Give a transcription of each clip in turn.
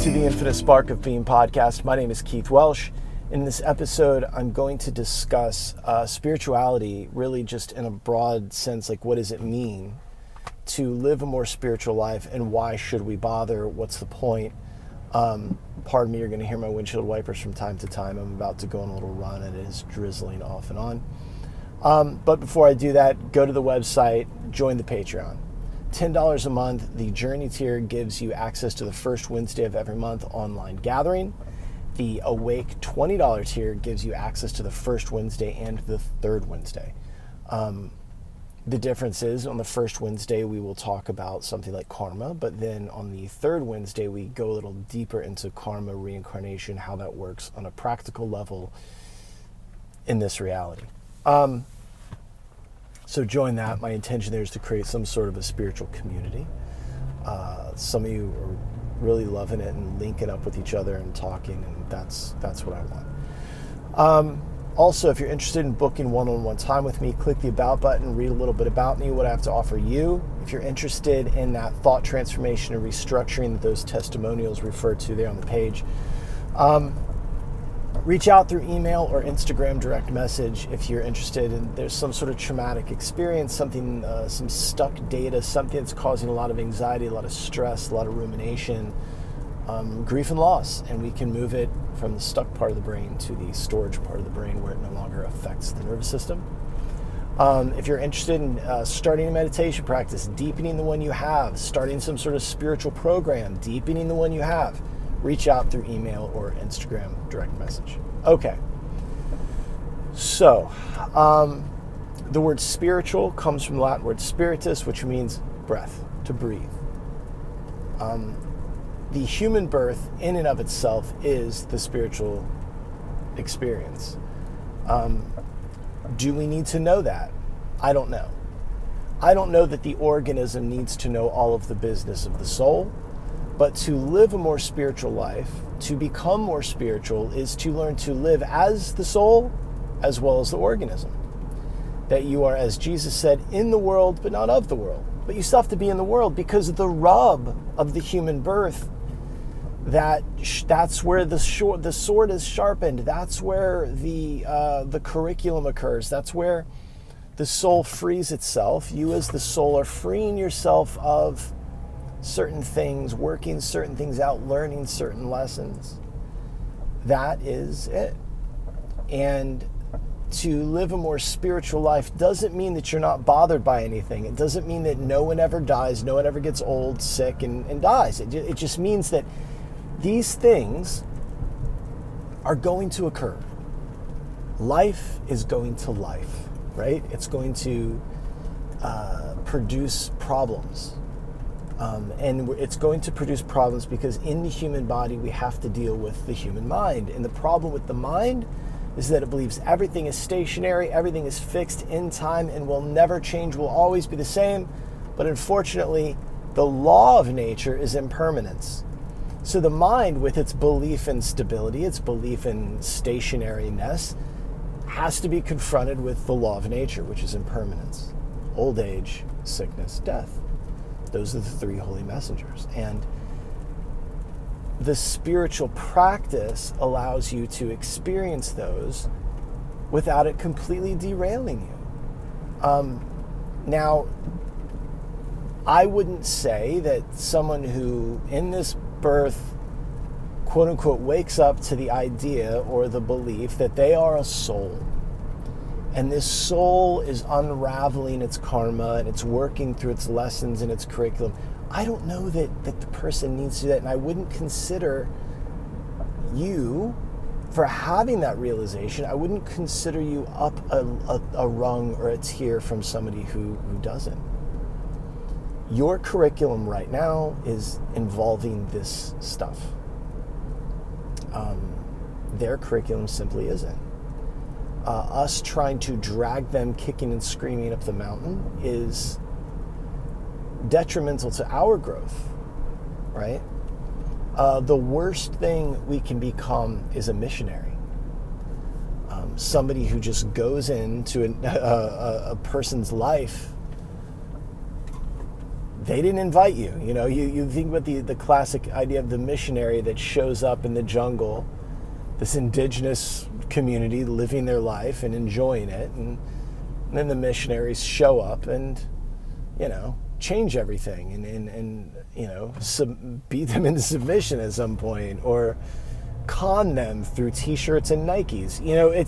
to the Infinite Spark of Being podcast. My name is Keith Welsh. In this episode, I'm going to discuss spirituality, really just in a broad sense, like what does it mean to live a more spiritual life and why should we bother? What's the point? Pardon me, you're going to hear my windshield wipers from time to time. I'm about to go on a little run and it is drizzling off and on. But before I do that, go to the website, join the Patreon. $10 a month, the Journey tier gives you access to the first Wednesday of every month online gathering. The Awake $20 tier gives you access to the first Wednesday and the third Wednesday. The difference is on the first Wednesday, we will talk about something like karma, but then on the third Wednesday, we go a little deeper into karma, reincarnation, how that works on a practical level in this reality. So join that. My intention there is to create some sort of a spiritual community. Some of you are really loving it and linking up with each other and talking, and that's what I want. Also, if you're interested in booking one-on-one time with me, click the About button, read a little bit about me, what I have to offer you. If you're interested in that thought transformation and restructuring that those testimonials refer to there on the page, reach out through email or Instagram direct message if you're interested in there's some sort of traumatic experience, something, some stuck data, something that's causing a lot of anxiety, a lot of stress, a lot of rumination, grief and loss, and we can move it from the stuck part of the brain to the storage part of the brain where it no longer affects the nervous system. If you're interested in starting a meditation practice, deepening the one you have, starting some sort of spiritual program, deepening the one you have, reach out through email or Instagram direct message. Okay. So, the word spiritual comes from the Latin word spiritus, which means breath, to breathe. The human birth in and of itself is the spiritual experience. Do we need to know that? I don't know. I don't know that the organism needs to know all of the business of the soul. But to live a more spiritual life, to become more spiritual, is to learn to live as the soul as well as the organism. That you are, as Jesus said, in the world, but not of the world. But you still have to be in the world because the rub of the human birth, that's where the sword is sharpened. That's where the curriculum occurs. That's where the soul frees itself. You as the soul are freeing yourself of certain things, working certain things out, learning certain lessons. That is it. And to live a more spiritual life doesn't mean that you're not bothered by anything. It doesn't mean that no one ever dies, no one ever gets old, sick, and dies. It just means that these things are going to occur. Life is going to life, right? It's going to produce problems. And it's going to produce problems because in the human body, we have to deal with the human mind. And the problem with the mind is that it believes everything is stationary, everything is fixed in time and will never change, will always be the same. But unfortunately, the law of nature is impermanence. So the mind, with its belief in stability, its belief in stationariness, has to be confronted with the law of nature, which is impermanence: old age, sickness, death. Those are the three holy messengers. And the spiritual practice allows you to experience those without it completely derailing you. Now, I wouldn't say that someone who in this birth, quote unquote, wakes up to the idea or the belief that they are a soul. And this soul is unraveling its karma and it's working through its lessons and its curriculum. I don't know that the person needs to do that. And I wouldn't consider you for having that realization. I wouldn't consider you up a rung or a tier from somebody who doesn't. Your curriculum right now is involving this stuff. Their curriculum simply isn't. Us trying to drag them kicking and screaming up the mountain is detrimental to our growth, right? The worst thing we can become is a missionary. Somebody who just goes into a person's life They didn't invite you. You know, you think about the classic idea of the missionary that shows up in the jungle, this indigenous community living their life and enjoying it, and then the missionaries show up and, you know, change everything and you know, beat them into submission at some point, or con them through t-shirts and Nikes. You know,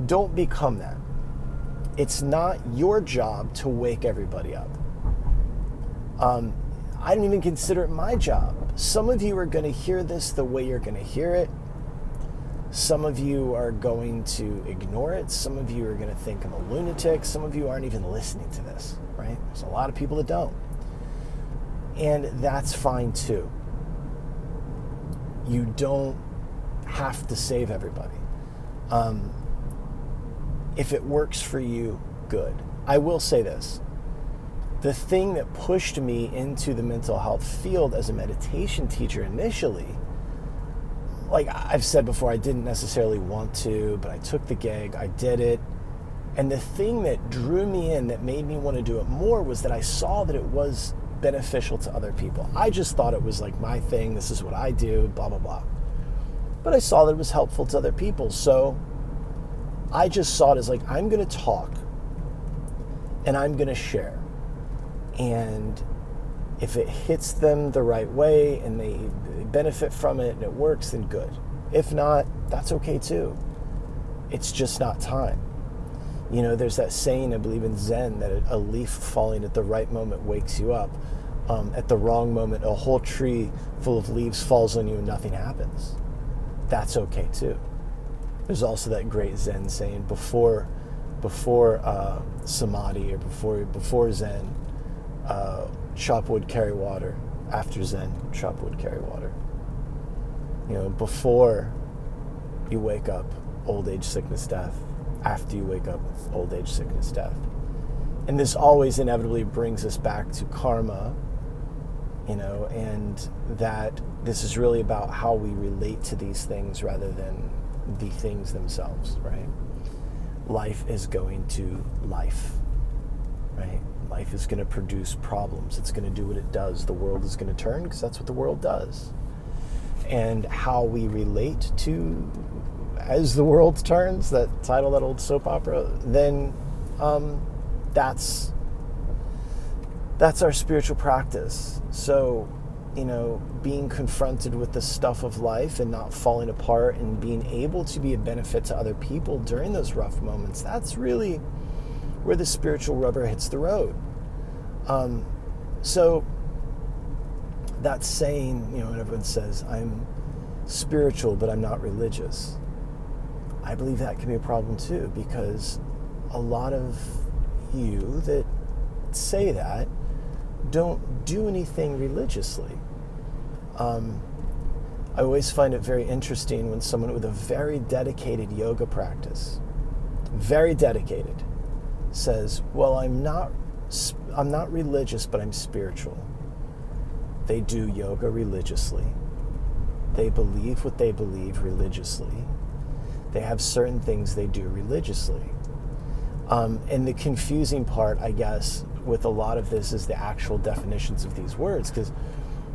don't become that. It's not your job to wake everybody up. I don't even consider it my job. Some of you are going to hear this the way you're going to hear it. Some of you are going to ignore it. Some of you are going to think I'm a lunatic. Some of you aren't even listening to this, right? There's a lot of people that don't. And that's fine too. You don't have to save everybody. If it works for you, good. I will say this. The thing that pushed me into the mental health field as a meditation teacher initially, like I've said before, I didn't necessarily want to, but I took the gig, I did it. And the thing that drew me in, that made me want to do it more, was that I saw that it was beneficial to other people. I just thought it was like my thing, this is what I do, blah, blah, blah. But I saw that it was helpful to other people. So I just saw it as like, I'm going to talk and I'm going to share. And if it hits them the right way and they benefit from it and it works, then good. If not, that's okay too. It's just not time. You know, there's that saying, I believe in Zen, that a leaf falling at the right moment wakes you up. At the wrong moment, a whole tree full of leaves falls on you and nothing happens. That's okay too. There's also that great Zen saying, before samadhi, or before Zen, chop wood, carry water. After Zen, chop wood, carry water. You know, before you wake up, old age, sickness, death. After you wake up, old age, sickness, death. And this always inevitably brings us back to karma, you know, and that this is really about how we relate to these things rather than the things themselves, right? Life is going to life, right? Life is going to produce problems. It's going to do what it does. The world is going to turn because that's what the world does. And how we relate to as the world turns, that title, that old soap opera, then that's our spiritual practice. So, you know, being confronted with the stuff of life and not falling apart and being able to be a benefit to other people during those rough moments, that's really where the spiritual rubber hits the road. So that saying, you know, when everyone says, I'm spiritual, but I'm not religious, I believe that can be a problem too, because a lot of you that say that don't do anything religiously. I always find it very interesting when someone with a very dedicated yoga practice, very dedicated, says, well, I'm not religious, but I'm spiritual. They do yoga religiously. They believe what they believe religiously. They have certain things they do religiously. And the confusing part, I guess, with a lot of this is the actual definitions of these words. Because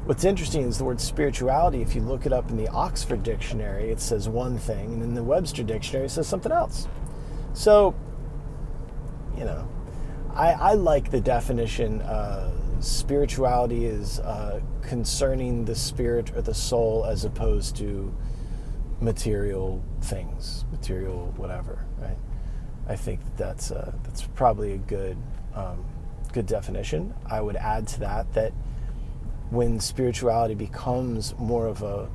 what's interesting is the word spirituality, if you look it up in the Oxford Dictionary, it says one thing, and in the Webster Dictionary, it says something else. So, you know, I like the definition, spirituality is concerning the spirit or the soul as opposed to material things, material whatever, right? I think that's probably a good definition. I would add to that when spirituality becomes more of a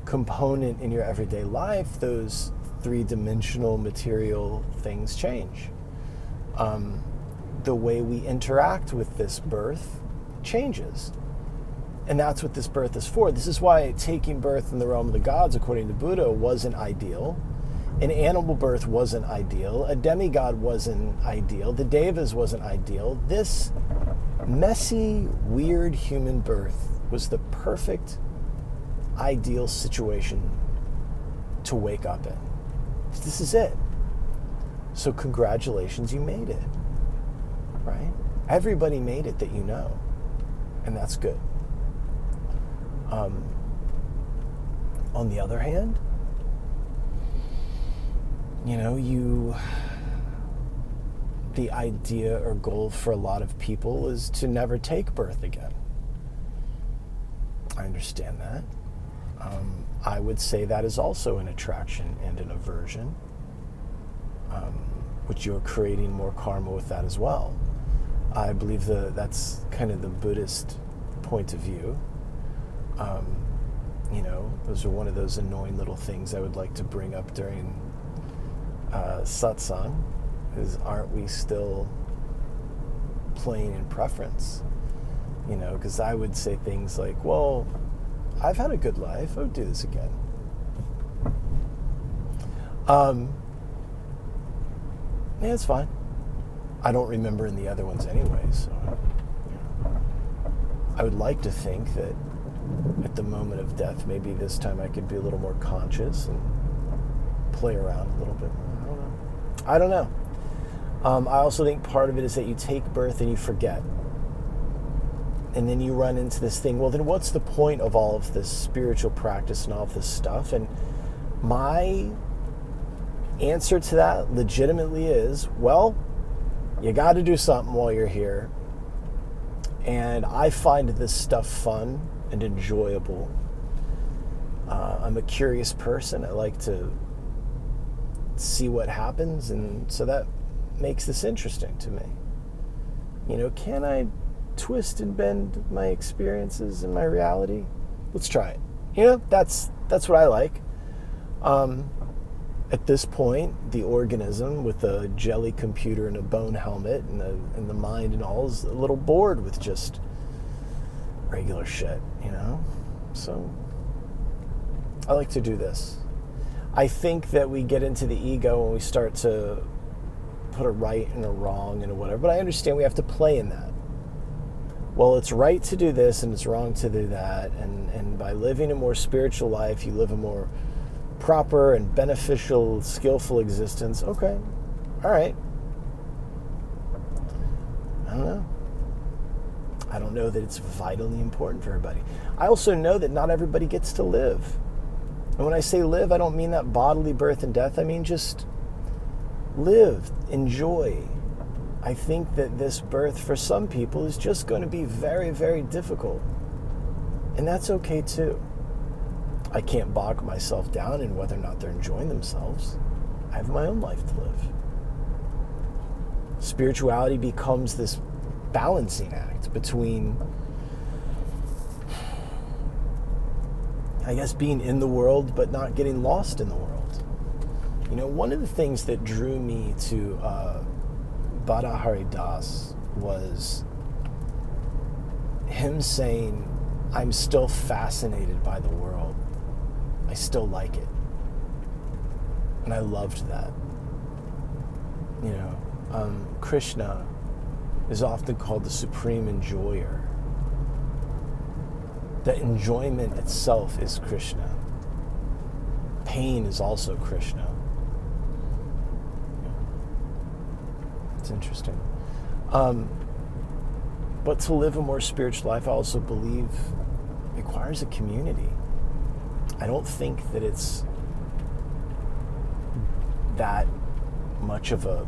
component in your everyday life, those three-dimensional material things change. The way we interact with this birth changes. And that's what this birth is for. This is why taking birth in the realm of the gods, according to Buddha, wasn't ideal. An animal birth wasn't ideal. A demigod wasn't ideal. The devas wasn't ideal. This messy, weird human birth was the perfect, ideal situation to wake up in. This is it. So congratulations, you made it, right? Everybody made it that you know, and that's good. On the other hand, the idea or goal for a lot of people is to never take birth again. I understand that. I would say that is also an attraction and an aversion, which you're creating more karma with that as well. I believe that's kind of the Buddhist point of view. Those are one of those annoying little things I would like to bring up during satsang, is aren't we still playing in preference? Because I would say things like, well, I've had a good life, I would do this again. Yeah, it's fine. I don't remember in the other ones anyway, so I would like to think that at the moment of death, maybe this time I could be a little more conscious and play around a little bit more. I don't know. I also think part of it is that you take birth and you forget. And then you run into this thing, well, then what's the point of all of this spiritual practice and all of this stuff? And my answer to that legitimately is, well, you got to do something while you're here. And I find this stuff fun and enjoyable. I'm a curious person. I like to see what happens, and so that makes this interesting to me. Can I twist and bend my experiences and my reality? Let's try it. That's what I like. At this point, the organism with a jelly computer and a bone helmet and the mind and all is a little bored with just regular shit, So I like to do this. I think that we get into the ego when we start to put a right and a wrong and a whatever, but I understand we have to play in that. Well, it's right to do this and it's wrong to do that, and by living a more spiritual life, you live a more proper and beneficial, skillful existence. Okay, all right. I don't know. I don't know that it's vitally important for everybody. I also know that not everybody gets to live. And when I say live, I don't mean that bodily birth and death. I mean just live, enjoy. I think that this birth for some people is just going to be very, very difficult. And that's okay too. I can't bog myself down in whether or not they're enjoying themselves. I have my own life to live. Spirituality becomes this balancing act between, I guess, being in the world but not getting lost in the world. One of the things that drew me to Bhadda Hari Das was him saying, I'm still fascinated by the world. I still like it. And I loved that. Krishna is often called the supreme enjoyer. That enjoyment itself is Krishna. Pain is also Krishna. It's interesting. But to live a more spiritual life, I also believe requires a community. I don't think that it's that much of a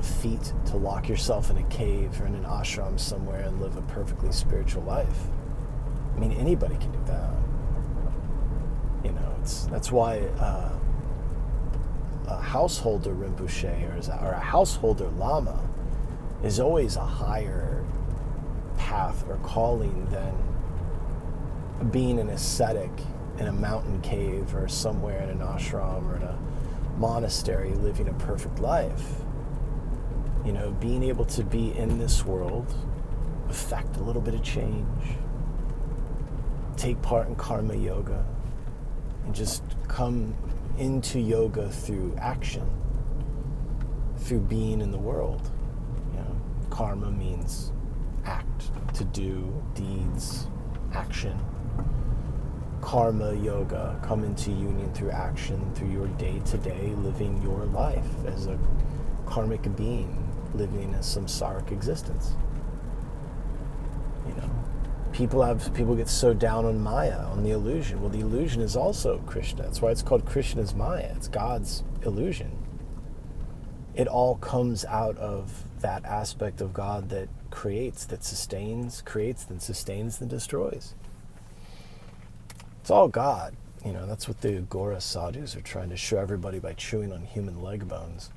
feat to lock yourself in a cave or in an ashram somewhere and live a perfectly spiritual life. I mean, anybody can do that. That's why a householder Rinpoche or a householder Lama is always a higher path or calling than being an ascetic in a mountain cave or somewhere in an ashram or in a monastery living a perfect life. Being able to be in this world, affect a little bit of change, take part in karma yoga, and just come into yoga through action, through being in the world. Karma means act, to do, deeds, action. Karma yoga, come into union through action, through your day-to-day living your life as a karmic being, living a samsaric existence. You know, people get so down on Maya, on the illusion. Well, the illusion is also Krishna. That's why it's called Krishna's Maya. It's God's illusion. It all comes out of that aspect of God that creates, that sustains, creates, then sustains, then destroys. It's all God. You know, that's what the Agora sadhus are trying to show everybody by chewing on human leg bones.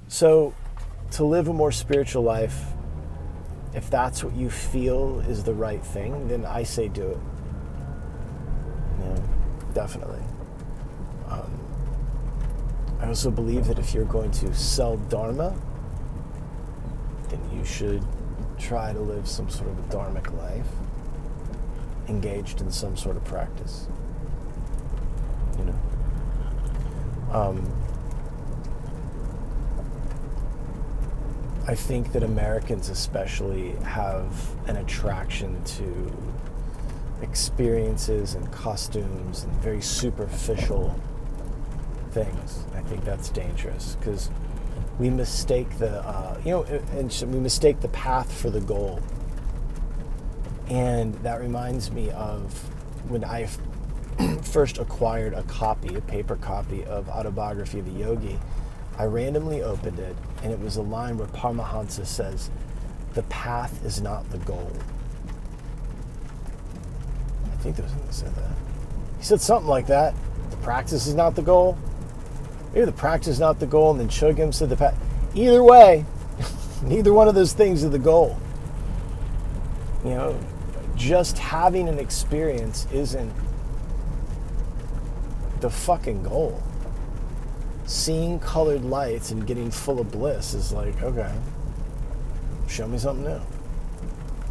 So, to live a more spiritual life, if that's what you feel is the right thing, then I say do it. Yeah, definitely. I also believe that if you're going to sell Dharma, then you should try to live some sort of a dharmic life, engaged in some sort of practice. You know? I think that Americans especially have an attraction to experiences and costumes and very superficial things. I think that's dangerous because we mistake we mistake the path for the goal. And that reminds me of when I first acquired a paper copy of Autobiography of a Yogi. I randomly opened it, and it was a line where Paramahansa says, "The path is not the goal." I think there was someone that said that. He said something like that. The practice is not the goal. Maybe the practice is not the goal, and then Chogyam said the path. Either way, neither one of those things are the goal. You know, just having an experience isn't the fucking goal. Seeing colored lights and getting full of bliss is like, okay, show me something new.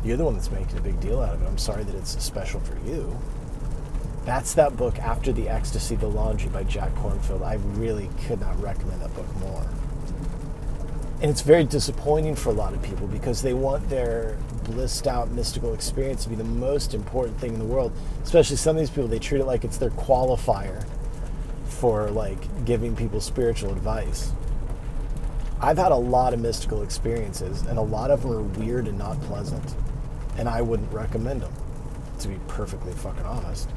You're the one that's making a big deal out of it. I'm sorry that it's special for you. That's that book, After the Ecstasy, The Laundry by Jack Kornfield. I really could not recommend that book more. And it's very disappointing for a lot of people because they want their blissed out mystical experience to be the most important thing in the world. Especially some of these people, they treat it like it's their qualifier for like giving people spiritual advice. I've had a lot of mystical experiences, and a lot of them are weird and not pleasant, and I wouldn't recommend them, to be perfectly fucking honest.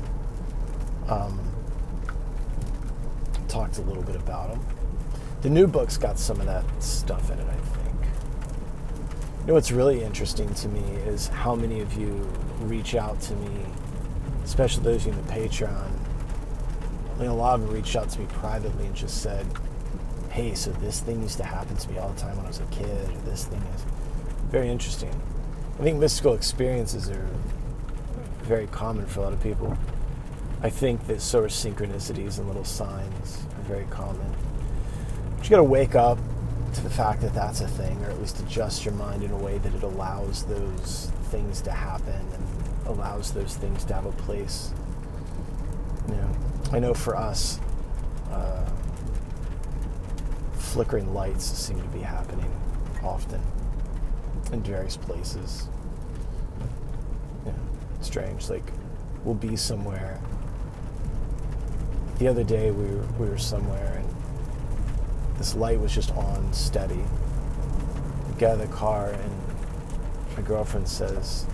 Talked a little bit about them. The new book's got some of that stuff in it, I think. You know what's really interesting to me is how many of you reach out to me, especially those of you in the Patreon. I mean, a lot of them reached out to me privately and just said, hey, so this thing used to happen to me all the time when I was a kid, or this thing is very interesting. I think mystical experiences are very common for a lot of people. I think that so are synchronicities and little signs are very common. But you got to wake up to the fact that that's a thing, or at least adjust your mind in a way that it allows those things to happen and allows those things to have a place. You know, I know for us, flickering lights seem to be happening often in various places. You know, strange. Like, we'll be somewhere. The other day we were somewhere and this light was just on steady. We get out of the car and my girlfriend says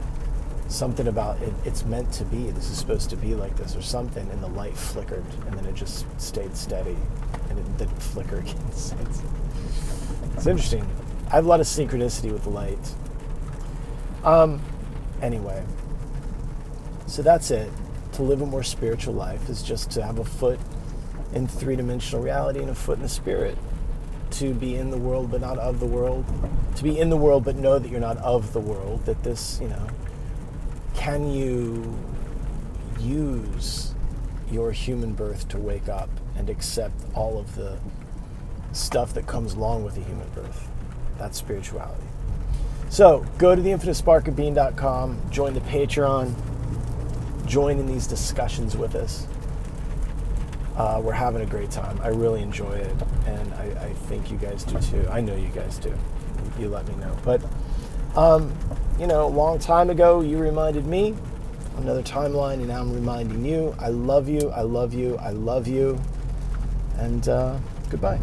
something about it's meant to be. This is supposed to be like this or something, and the light flickered and then it just stayed steady and it didn't flicker again. It's interesting. I have a lot of synchronicity with the light. Anyway, so that's it. To live a more spiritual life is just to have a foot in three-dimensional reality and a foot in the spirit. To be in the world but not of the world. To be in the world but know that you're not of the world. That this, you know, can you use your human birth to wake up and accept all of the stuff that comes along with a human birth? That's spirituality. So go to theinfinitesparkofbeing.com, join the Patreon, join in these discussions with us. We're having a great time. I really enjoy it, and I think you guys do too. I know you guys do. You let me know. But, you know, a long time ago, you reminded me, another timeline, and now I'm reminding you. I love you, I love you, I love you, and goodbye.